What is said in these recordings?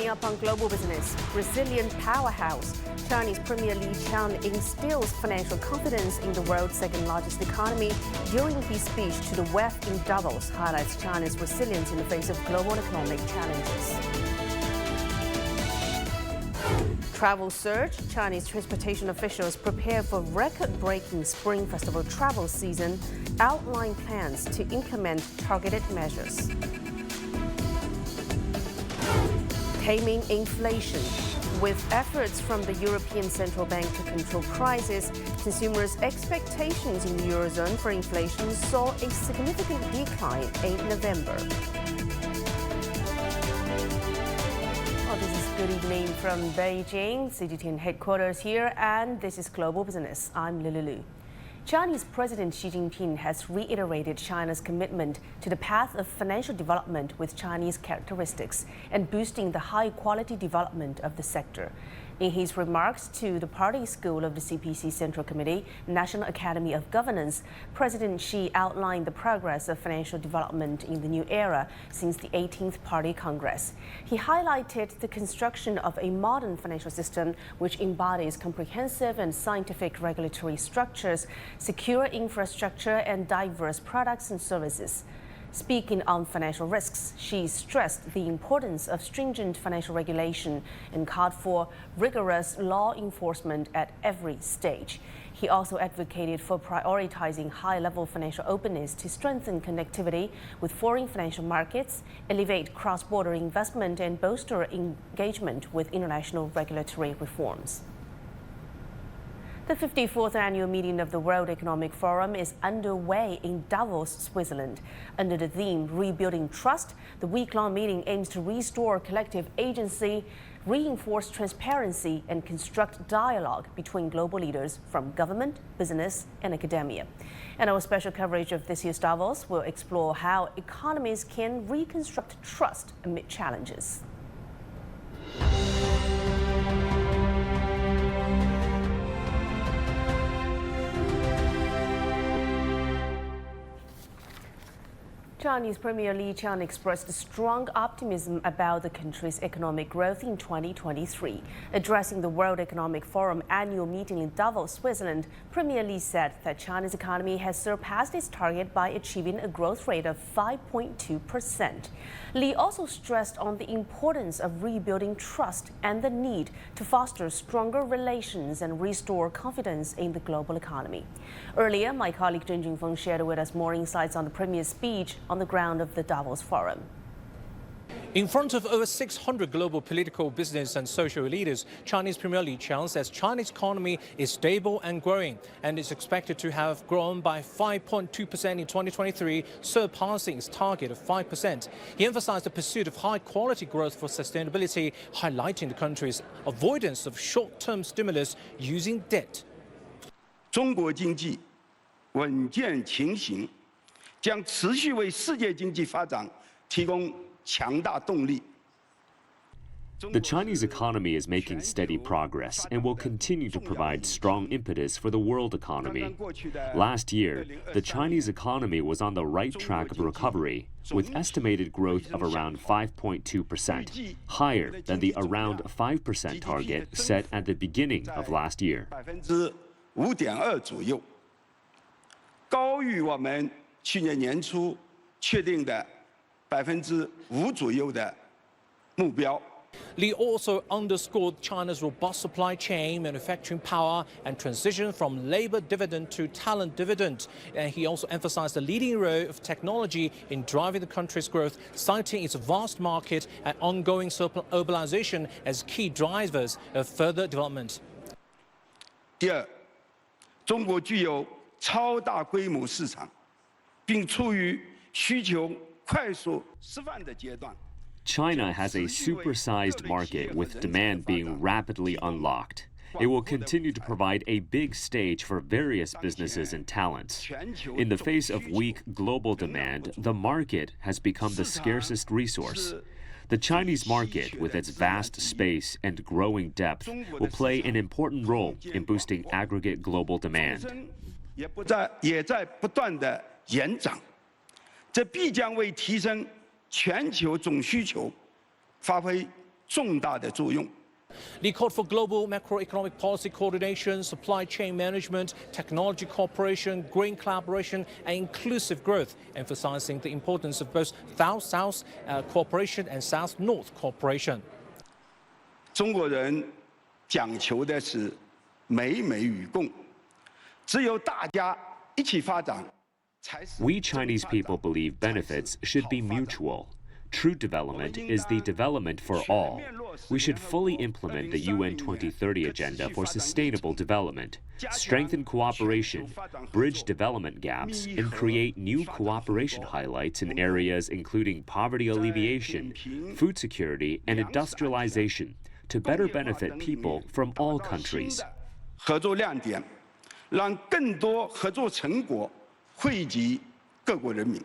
Coming up on Global Business, Brazilian powerhouse. Chinese Premier Li Qiang instills financial confidence in the world's second-largest economy during his speech to the WEF in Davos, highlights China's resilience in the face of global economic challenges. Travel surge. Chinese transportation officials prepare for record-breaking Spring Festival travel season, outline plans to implement targeted measures. Taming inflation. With efforts from the European Central Bank to control prices, consumers' expectations in the Eurozone for inflation saw a significant decline in November. This is Good Evening from Beijing, CGTN headquarters here, and this is Global Business. I'm Lulu Lu. Chinese President Xi Jinping has reiterated China's commitment to the path of financial development with Chinese characteristics and boosting the high-quality development of the sector. In his remarks to the Party School of the CPC Central Committee, National Academy of Governance, President Xi outlined the progress of financial development in the new era since the 18th Party Congress. He highlighted the construction of a modern financial system which embodies comprehensive and scientific regulatory structures, secure infrastructure, and diverse products and services. Speaking on financial risks, Xi stressed the importance of stringent financial regulation and called for rigorous law enforcement at every stage. He also advocated for prioritizing high-level financial openness to strengthen connectivity with foreign financial markets, elevate cross-border investment, and bolster engagement with international regulatory reforms. The 54th annual meeting of the World Economic Forum is underway in Davos, Switzerland. Under the theme Rebuilding Trust, the week-long meeting aims to restore collective agency, reinforce transparency, and construct dialogue between global leaders from government, business, and academia. And our special coverage of this year's Davos will explore how economies can reconstruct trust amid challenges. Chinese Premier Li Qiang expressed strong optimism about the country's economic growth in 2023. Addressing the World Economic Forum annual meeting in Davos, Switzerland, Premier Li said that China's economy has surpassed its target by achieving a growth rate of 5.2%. Li also stressed on the importance of rebuilding trust and the need to foster stronger relations and restore confidence in the global economy. Earlier, my colleague Zhen Junfeng shared with us more insights on the Premier's speech on the ground of the Davos Forum. In front of over 600 global political, business and social leaders, Chinese Premier Li Qiang says China's economy is stable and growing and is expected to have grown by 5.2% in 2023, surpassing its target of 5%. He emphasized the pursuit of high-quality growth for sustainability, highlighting the country's avoidance of short-term stimulus using debt. 中国经济稳健前行，将持续为世界经济发展提供强大动力。 The Chinese economy is making steady progress and will continue to provide strong impetus for the world economy. Last year, the Chinese economy was on the right track of recovery, with estimated growth of around 5.2%, higher than the around 5% target set at the beginning of last year. 5.2%左右，高于我们去年年初确定的5%左右的目标。 Li also underscored China's robust supply chain, manufacturing power, and transition from labor dividend to talent dividend. And he also emphasized the leading role of technology in driving the country's growth, citing its vast market and ongoing urbanization as key drivers of further development. 第二，中国具有超大规模市场，并处于需求快速释放的阶段。 China has a supersized market with demand being rapidly unlocked. It will continue to provide a big stage for various businesses and talents. In the face of weak global demand, the market has become the scarcest resource. The Chinese market, with its vast space and growing depth, will play an important role in boosting aggregate global demand. 也在不断的延长，这必将为提升全球总需求发挥重大的作用。 Li called for global macroeconomic policy coordination, supply chain management, technology cooperation, green collaboration, and inclusive growth, emphasizing the importance of both South-South cooperation and South-North cooperation. 中国人讲求的是美美与共，只有大家一起发展，才是。 We Chinese people believe benefits should be mutual. True development is the development for all. We should fully implement the UN 2030 Agenda for Sustainable Development, strengthen cooperation, bridge development gaps, and create new cooperation highlights in areas including poverty alleviation, food security, and industrialization to better benefit people from all countries. 合作亮点，让更多合作成果惠及各国人民。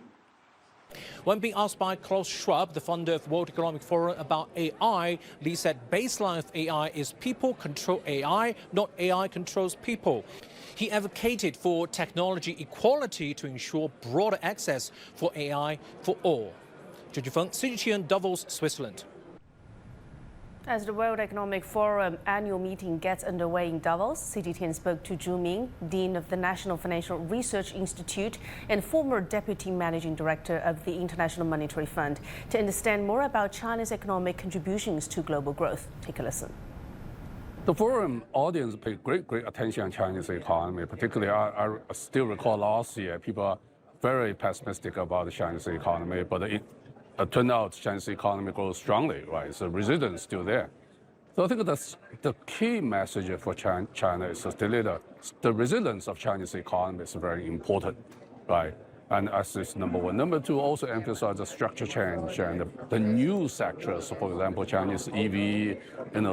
When being asked by Klaus Schwab, the founder of World Economic Forum, about AI, Li said baseline of AI is people control AI, not AI controls people. He advocated for technology equality to ensure broader access for AI for all. Zhu Jufeng, CGTN, Davos, Switzerland. As the World Economic Forum annual meeting gets underway in Davos, CGTN spoke to Zhu Ming, Dean of the National Financial Research Institute and former Deputy Managing Director of the International Monetary Fund, to understand more about China's economic contributions to global growth. Take a listen. The forum audience paid great attention on Chinese economy. Particularly, I still recall last year, people are very pessimistic about the Chinese economy, but it turned out Chinese economy grows strongly, right? So resilience still there. So I think that's the key message for China is the resilience of Chinese economy is very important, right? And as is number one. Number two, also emphasize the structure change and the new sectors. So for example, Chinese EV,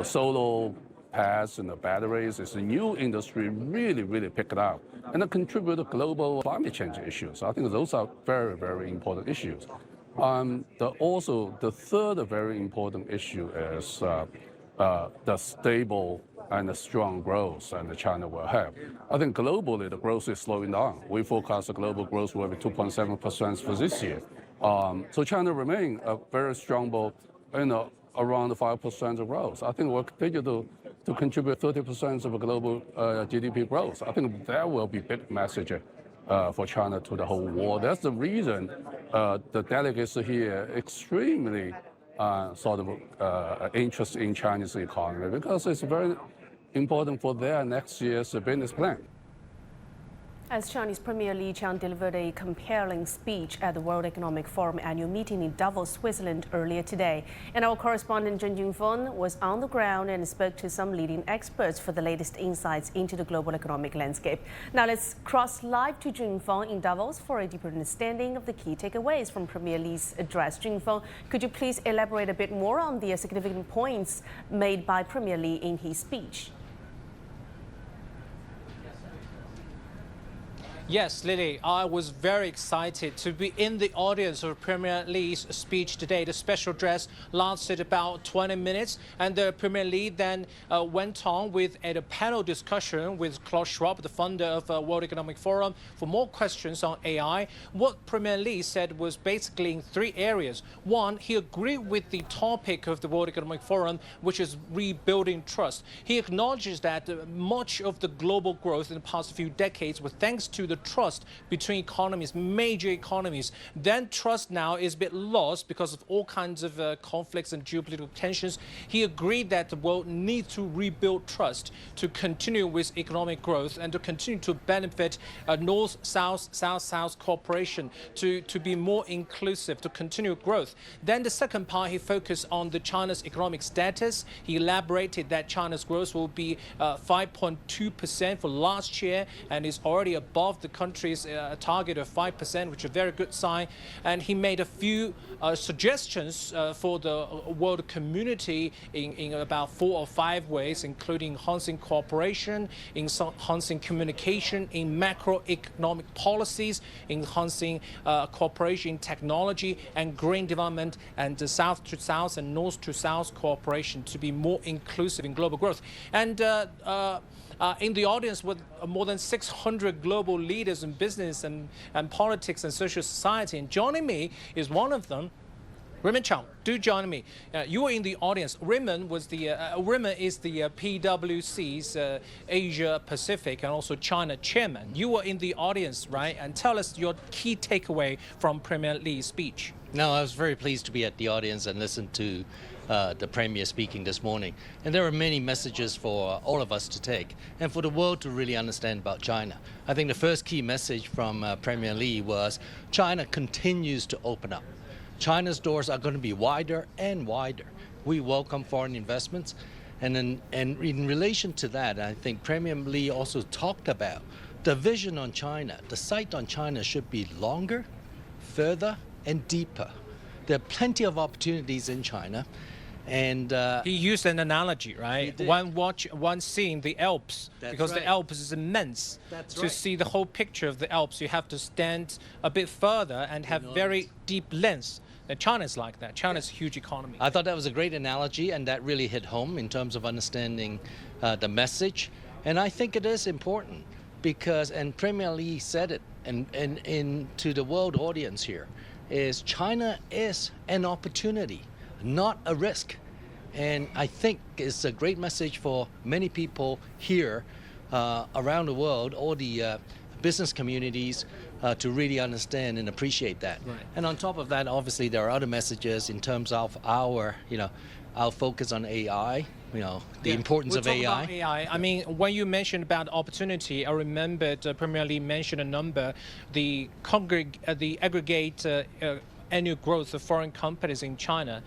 solar pads and the batteries is a new industry really picked up and it contribute to global climate change issues. I think those are very important issues. The third very important issue is the stable and the strong growth and China will have. I think globally the growth is slowing down. We forecast the global growth will be 2.7% for this year. So China remain a very strong, around 5% of growth. I think we'll continue to contribute 30% of global GDP growth. I think that will be big message for China to the whole world. That's the reason the delegates here extremely interest in Chinese economy because it's very important for their next year's business plan. As Chinese Premier Li Qiang delivered a compelling speech at the World Economic Forum annual meeting in Davos, Switzerland earlier today. And our correspondent Zheng Junfeng was on the ground and spoke to some leading experts for the latest insights into the global economic landscape. Now let's cross live to Junfeng in Davos for a deeper understanding of the key takeaways from Premier Li's address. Junfeng, could you please elaborate a bit more on the significant points made by Premier Li in his speech? Yes, Lily, I was very excited to be in the audience of Premier Li's speech today. The special address lasted about 20 minutes, and the Premier Li then went on with a panel discussion with Klaus Schwab, the founder of World Economic Forum, for more questions on AI. What Premier Li said was basically in three areas. One, he agreed with the topic of the World Economic Forum, which is rebuilding trust. He acknowledges that much of the global growth in the past few decades was thanks to the trust between economies, major economies. Then trust now is a bit lost because of all kinds of conflicts and geopolitical tensions. He agreed that the world needs to rebuild trust to continue with economic growth and to continue to benefit North-South, South-South cooperation to be more inclusive, to continue growth. Then the second part, he focused on the China's economic status. He elaborated that China's growth will be 5.2% for last year and is already above the country's target of 5%, which is a very good sign. And he made a few suggestions for the world community in about 4 or 5 ways, including enhancing cooperation, enhancing communication in macroeconomic policies, enhancing cooperation in technology and green development, and the South to South and North to South cooperation to be more inclusive in global growth. And in the audience with more than 600 global leaders in business and politics and social society. And joining me is one of them, Raymond Chow, do join me. You were in the audience. Raymond is the PwC's Asia Pacific and also China chairman. You were in the audience, right? And tell us your key takeaway from Premier Li's speech. No, I was very pleased to be at the audience and listen to the Premier speaking this morning. And there are many messages for all of us to take and for the world to really understand about China. I think the first key message from Premier Li was China continues to open up. China's doors are going to be wider and wider. We welcome foreign investments. And in relation to that, I think Premier Li also talked about the vision on China. The sight on China should be longer, further, and deeper. There are plenty of opportunities in China. And he used an analogy, right? One seeing the Alps, because the Alps is immense. To see the whole picture of the Alps, you have to stand a bit further and have very deep lens. And China's like that. China's a huge economy. I thought that was a great analogy, and that really hit home in terms of understanding the message. And I think it is important because, and Premier Li said it, and to the world audience here, is China is an opportunity, not a risk. And I think it's a great message for many people here around the world, all the business communities, to really understand and appreciate that. Right. And on top of that, obviously, there are other messages in terms of our focus on AI, the importance of AI. About AI. I mean, when you mentioned about opportunity, I remembered Premier Li mentioned a number, the aggregate annual growth of foreign companies in China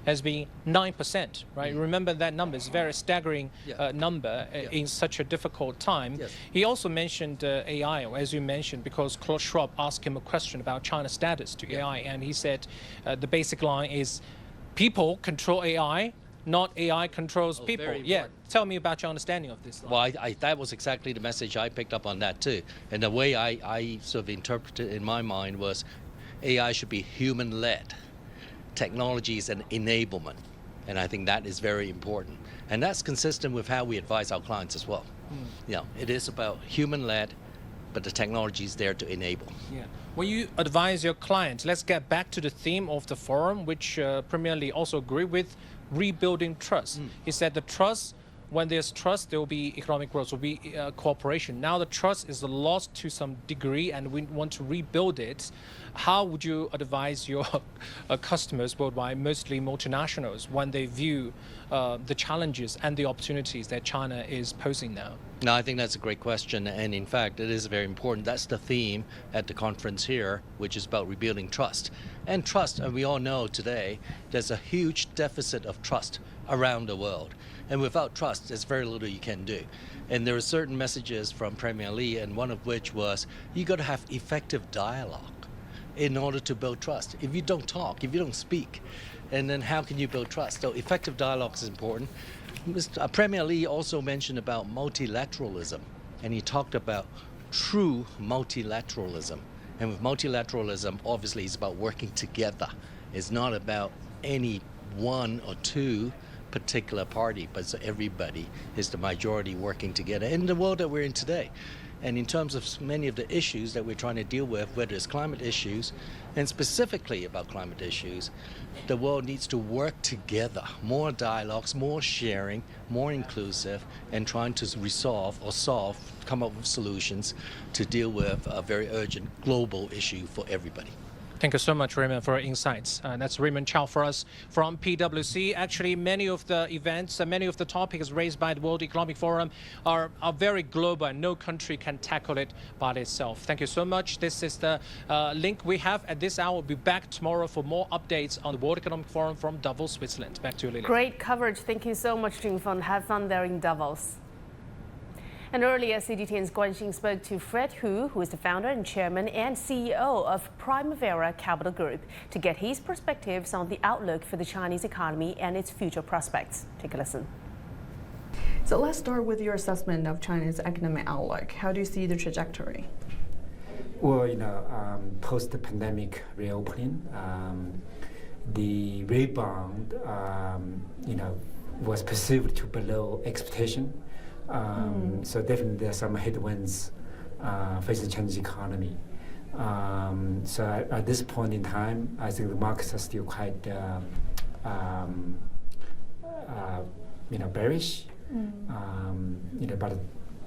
has been 9%, right? Remember that number. It's a very staggering number in such a difficult time. Yes. He also mentioned AI, as you mentioned, because Klaus Schwab asked him a question about China's status to AI, and he said the basic line is, people control AI, not AI controls people. Yeah, tell me about your understanding of this line. Well, that was exactly the message I picked up on that too. And the way I sort of interpreted it in my mind was AI should be human-led. Technology is an enablement, and I think that is very important, and that's consistent with how we advise our clients as well. It is about human-led, but the technology is there to enable. Yeah. When you advise your clients, let's get back to the theme of the forum, which Premier Li also agreed with, rebuilding trust. He said the trust, when there's trust, there will be economic growth, will be cooperation. Now the trust is lost to some degree, and we want to rebuild it. How would you advise your customers worldwide, mostly multinationals, when they view the challenges and the opportunities that China is posing now? No, I think that's a great question, and in fact, it is very important. That's the theme at the conference here, which is about rebuilding trust. And trust, and we all know today, there's a huge deficit of trust around the world. And without trust, there's very little you can do. And there are certain messages from Premier Li, and one of which was, you got to have effective dialogue in order to build trust. If you don't talk, if you don't speak, and then how can you build trust? So effective dialogue is important. Premier Li also mentioned about multilateralism, and he talked about true multilateralism. And with multilateralism, obviously, it's about working together. It's not about any one or two particular party, but so everybody is the majority working together in the world that we're in today. And in terms of many of the issues that we're trying to deal with, whether it's climate issues, and specifically about climate issues, the world needs to work together. More dialogues, more sharing, more inclusive, and trying to resolve or come up with solutions to deal with a very urgent global issue for everybody. Thank you so much, Raymond, for your insights. That's Raymond Chow for us from PwC. Actually, many of the events, many of the topics raised by the World Economic Forum are very global, and no country can tackle it by itself. Thank you so much. This is the link we have at this hour. We'll be back tomorrow for more updates on the World Economic Forum from Davos, Switzerland. Back to you, Lily. Great coverage. Thank you so much, Jing Feng. Have fun there in Davos. And earlier, CGTN's Guan Xing spoke to Fred Hu, who is the founder and chairman and CEO of Primavera Capital Group, to get his perspectives on the outlook for the Chinese economy and its future prospects. Take a listen. So let's start with your assessment of China's economic outlook. How do you see the trajectory? Well, post-pandemic reopening, the rebound, was perceived to below expectation. So definitely there are some headwinds facing the Chinese economy. So at this point in time, I think the markets are still quite bearish. About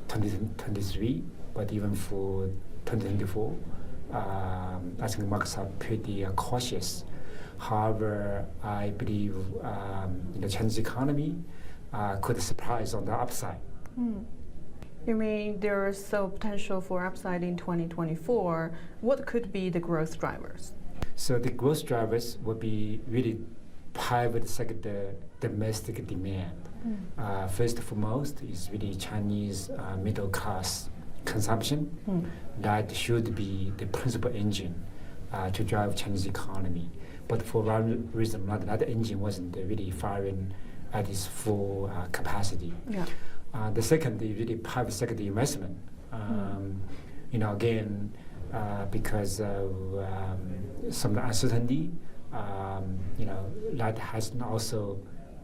2023, but even for 2024, I think the markets are pretty cautious. However, I believe the Chinese economy could surprise on the upside. You mean there is still potential for upside in 2024? What could be the growth drivers? So the growth drivers will be really private sector domestic demand. First and foremost is really Chinese middle class consumption. That should be the principal engine to drive Chinese economy. But for one reason, that engine wasn't really firing at its full capacity. Yeah. The second is really private sector investment. Again, because of some uncertainty, that has also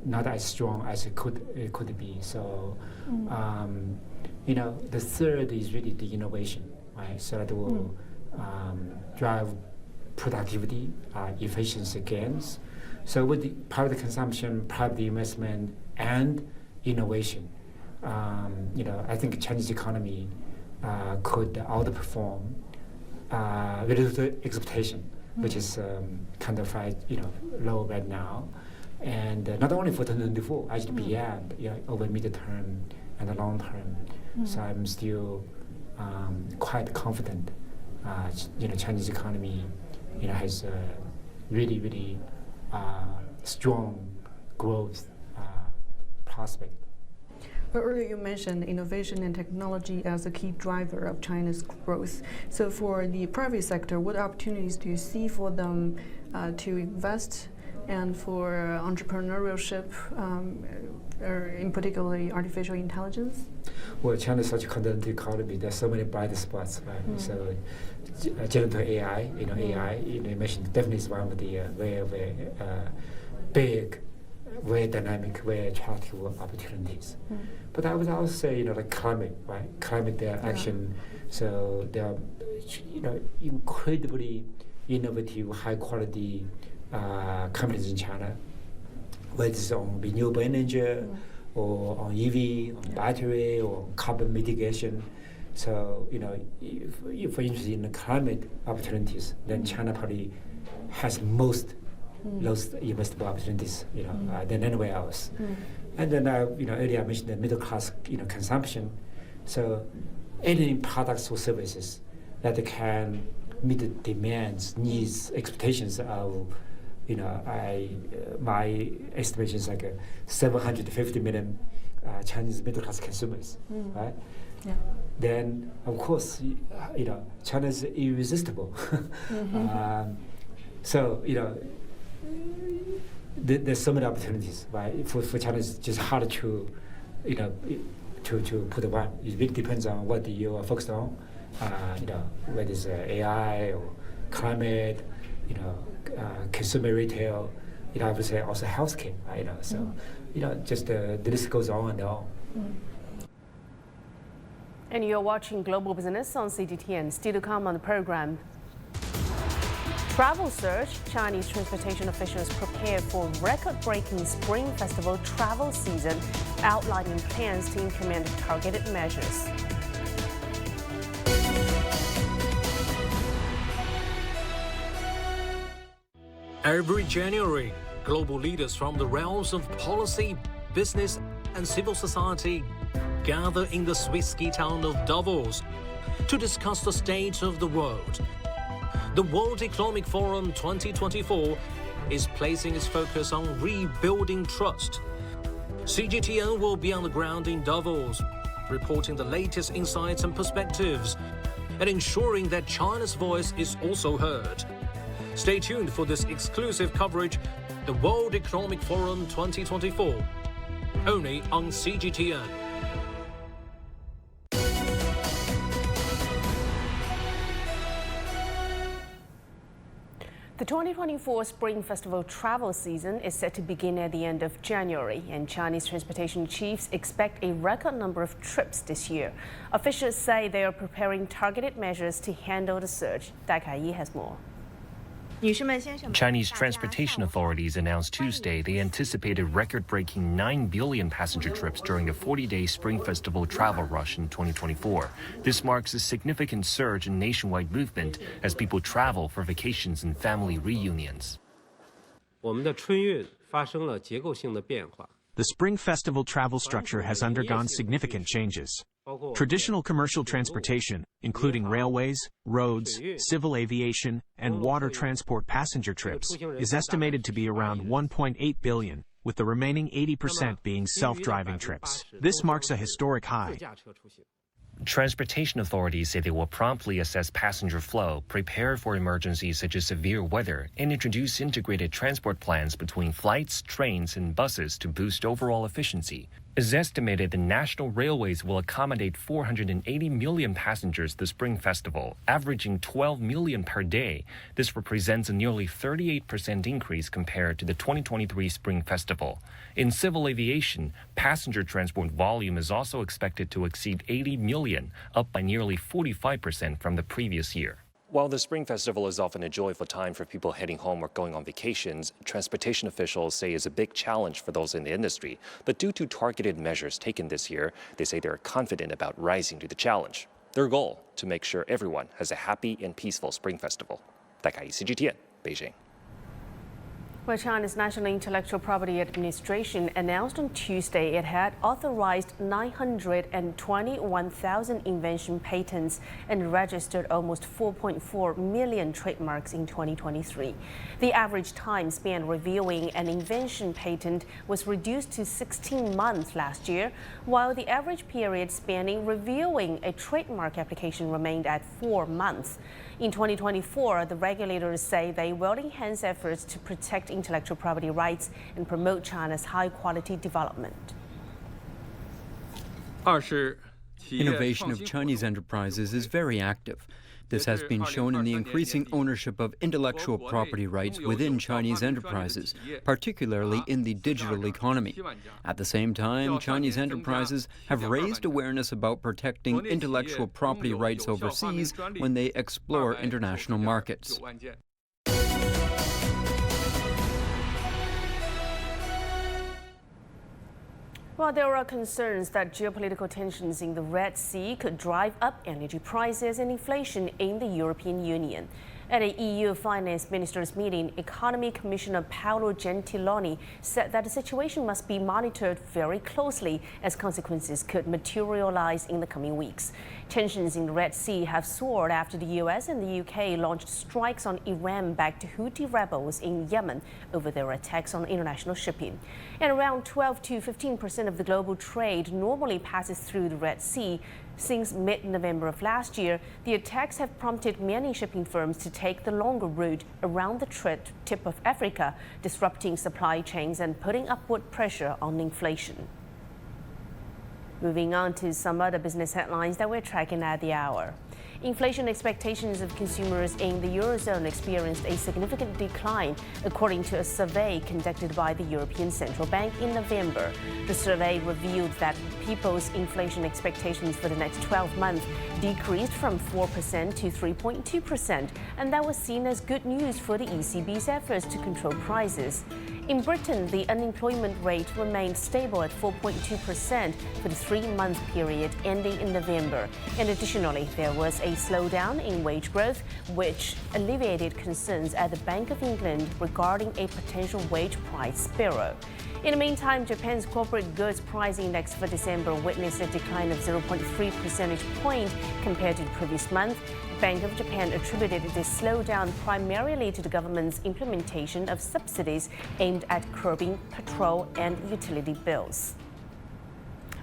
not as strong as it could be. So, the third is really the innovation, right? So that will drive productivity, efficiency gains. So with the private consumption, private investment, and innovation, I think Chinese economy could outperform relative to expectation, which is kind of low right now. And not only for 2024, actually beyond, over midterm and the long term. So I'm still quite confident. Chinese economy, has really, really strong growth prospect. But earlier you mentioned innovation and technology as a key driver of China's growth. So for the private sector, what opportunities do you see for them to invest and for entrepreneurship, or in particularly artificial intelligence? Well, China is such a continental economy. There's so many bright spots, right? So, generative AI, AI, you mentioned definitely is one of the very, very big, very dynamic, very attractive opportunities. But I would also say, like climate, right? Climate action. So there are, incredibly innovative, high quality companies in China, whether it's on renewable energy or on EV, on battery, or carbon mitigation. So, if you're interested in the climate opportunities, then China probably has most investable opportunities, than anywhere else. And then, earlier I mentioned the middle class, consumption. So, any products or services that can meet the demands, needs, expectations of, my estimation is like 750 million Chinese middle class consumers, right? Yeah. Then, of course, China is irresistible. So, there's so many opportunities, right? For China, it's just hard to, to put one. It really depends on what you are focused on, whether it's AI or climate, consumer retail, I would say also healthcare, right? So, just the list goes on and on. And you're watching Global Business on CGTN. Still to come on the program. Travel surge. Chinese transportation officials prepare for record-breaking Spring Festival travel season, outlining plans to implement targeted measures. Every January, global leaders from the realms of policy, business, and civil society gather in the Swiss ski town of Davos to discuss the state of the world. The World Economic Forum 2024 is placing its focus on rebuilding trust. CGTN will be on the ground in Davos, reporting the latest insights and perspectives, and ensuring that China's voice is also heard. Stay tuned for this exclusive coverage, the World Economic Forum 2024, only on CGTN. The 2024 Spring Festival travel season is set to begin at the end of January, and Chinese transportation chiefs expect a record number of trips this year. Officials say they are preparing targeted measures to handle the surge. Dai Kai-yi has more. Chinese transportation authorities announced Tuesday they anticipated record-breaking 9 billion passenger trips during the 40-day Spring Festival travel rush in 2024. This marks a significant surge in nationwide movement as people travel for vacations and family reunions. The Spring Festival travel structure has undergone significant changes. Traditional commercial transportation, including railways, roads, civil aviation, and water transport passenger trips, is estimated to be around 1.8 billion, with the remaining 80% being self-driving trips. This marks a historic high. Transportation authorities say they will promptly assess passenger flow, prepare for emergencies such as severe weather, and introduce integrated transport plans between flights, trains, and buses to boost overall efficiency. It's estimated the national railways will accommodate 480 million passengers this Spring Festival, averaging 12 million per day. This represents a nearly 38% increase compared to the 2023 Spring Festival. In civil aviation, passenger transport volume is also expected to exceed 80 million, up by nearly 45% from the previous year. While the Spring Festival is often a joyful time for people heading home or going on vacations, transportation officials say it's a big challenge for those in the industry. But due to targeted measures taken this year, they say they're confident about rising to the challenge. Their goal, to make sure everyone has a happy and peaceful Spring Festival. Dai Kai-yi, CGTN, Beijing. Well, China's National Intellectual Property Administration announced on Tuesday it had authorized 921,000 invention patents and registered almost 4.4 million trademarks in 2023. The average time spent reviewing an invention patent was reduced to 16 months last year, while the average period spending reviewing a trademark application remained at 4 months. In 2024, the regulators say they will enhance efforts to protect intellectual property rights and promote China's high-quality development. Innovation of Chinese enterprises is very active. This has been shown in the increasing ownership of intellectual property rights within Chinese enterprises, particularly in the digital economy. At the same time, Chinese enterprises have raised awareness about protecting intellectual property rights overseas when they explore international markets. Well, there are concerns that geopolitical tensions in the Red Sea could drive up energy prices and inflation in the European Union. At a EU finance ministers meeting, Economy Commissioner Paolo Gentiloni said that the situation must be monitored very closely as consequences could materialize in the coming weeks. Tensions in the Red Sea have soared after the US and the UK launched strikes on Iran-backed Houthi rebels in Yemen over their attacks on international shipping. And around 12 to 15% of the global trade normally passes through the Red Sea. Since mid-November of last year, the attacks have prompted many shipping firms to take the longer route around the tip of Africa, disrupting supply chains and putting upward pressure on inflation. Moving on to some other business headlines that we're tracking at the hour. Inflation expectations of consumers in the Eurozone experienced a significant decline, according to a survey conducted by the European Central Bank in November. The survey revealed that people's inflation expectations for the next 12 months decreased from 4% to 3.2%, and that was seen as good news for the ECB's efforts to control prices. In Britain, the unemployment rate remained stable at 4.2% for the 3-month period ending in November. And additionally, there was a slowdown in wage growth, which alleviated concerns at the Bank of England regarding a potential wage price spiral. In the meantime, Japan's corporate goods price index for December witnessed a decline of 0.3 percentage points compared to the previous month. The Bank of Japan attributed this slowdown primarily to the government's implementation of subsidies aimed at curbing petrol and utility bills.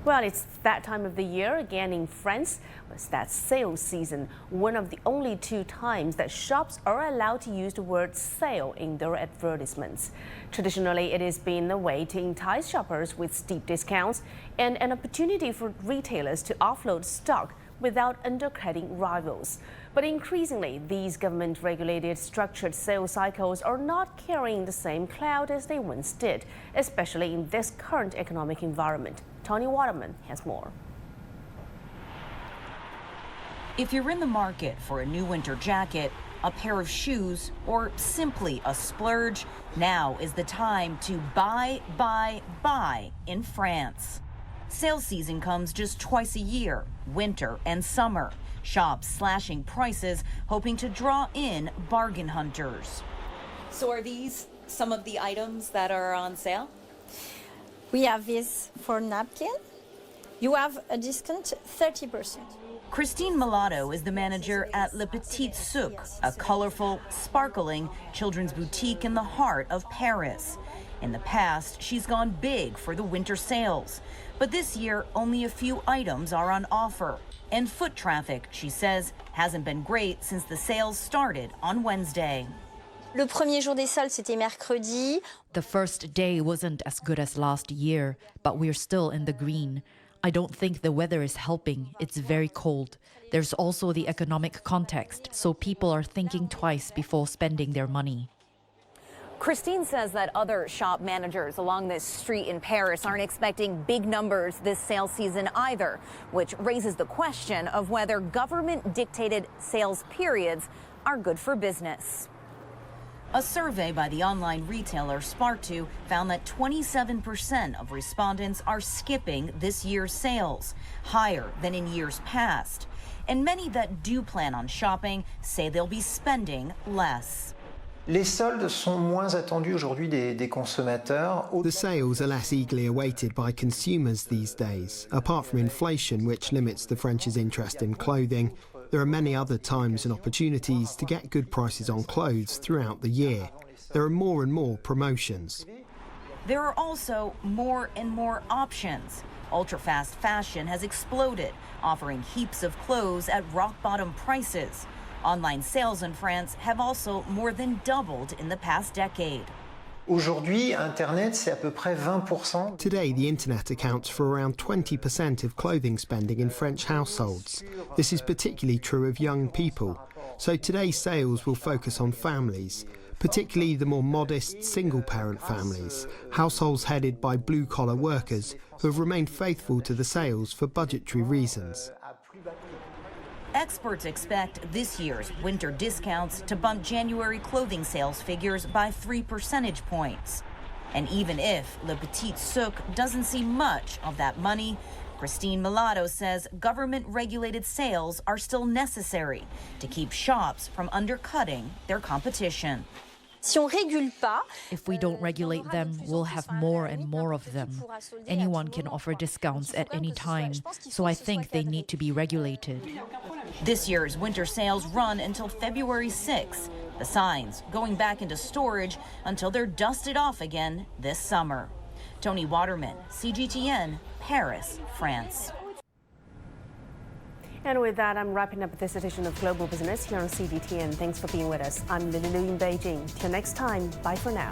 Well, it's that time of the year again in France. It's that sales season, one of the only 2 times that shops are allowed to use the word sale in their advertisements. Traditionally, it has been a way to entice shoppers with steep discounts and an opportunity for retailers to offload stock without undercutting rivals. But increasingly, these government-regulated structured sales cycles are not carrying the same clout as they once did, especially in this current economic environment. Tony Waterman has more. If you're in the market for a new winter jacket, a pair of shoes, or simply a splurge, now is the time to buy in France. Sales season comes just twice a year, winter and summer. Shops slashing prices, hoping to draw in bargain hunters. So are these some of the items that are on sale? We have this for napkin. You have a discount 30%. Christine Mulatto is the manager at Le Petit Souk, a colorful, sparkling children's boutique in the heart of Paris. In the past, she's gone big for the winter sales. But this year, only a few items are on offer. And foot traffic, she says, hasn't been great since the sales started on Wednesday. Le premier jour des soldes, c'était mercredi. The first day wasn't as good as last year, but we're still in the green. I don't think the weather is helping. It's very cold. There's also the economic context, so people are thinking twice before spending their money. Christine says that other shop managers along this street in Paris aren't expecting big numbers this sales season either, which raises the question of whether government-dictated sales periods are good for business. A survey by the online retailer Spartoo found that 27% of respondents are skipping this year's sales, higher than in years past. And many that do plan on shopping say they'll be spending less. Les soldes sont moins attendus aujourd'hui des consommateurs. The sales are less eagerly awaited by consumers these days. Apart from inflation, which limits the French's interest in clothing, there are many other times and opportunities to get good prices on clothes throughout the year. There are more and more promotions. There are also more and more options. Ultra-fast fashion has exploded, offering heaps of clothes at rock-bottom prices. Online sales in France have also more than doubled in the past decade. Aujourd'hui, Internet, c'est à peu près 20%. Today, the internet accounts for around 20% of clothing spending in French households. This is particularly true of young people. So today's sales will focus on families, particularly the more modest single-parent families, households headed by blue-collar workers who have remained faithful to the sales for budgetary reasons. Experts expect this year's winter discounts to bump January clothing sales figures by 3 percentage points. And even if Le Petit Souk doesn't see much of that money, Christine Mulatto says government-regulated sales are still necessary to keep shops from undercutting their competition. If we don't regulate them, we'll have more and more of them. Anyone can offer discounts at any time, so I think they need to be regulated. This year's winter sales run until February 6th. The signs going back into storage until they're dusted off again this summer. Tony Waterman, CGTN, Paris, France. And with that, I'm wrapping up this edition of Global Business here on CGTN. Thanks for being with us. I'm Lily Lu in Beijing. Till next time, bye for now.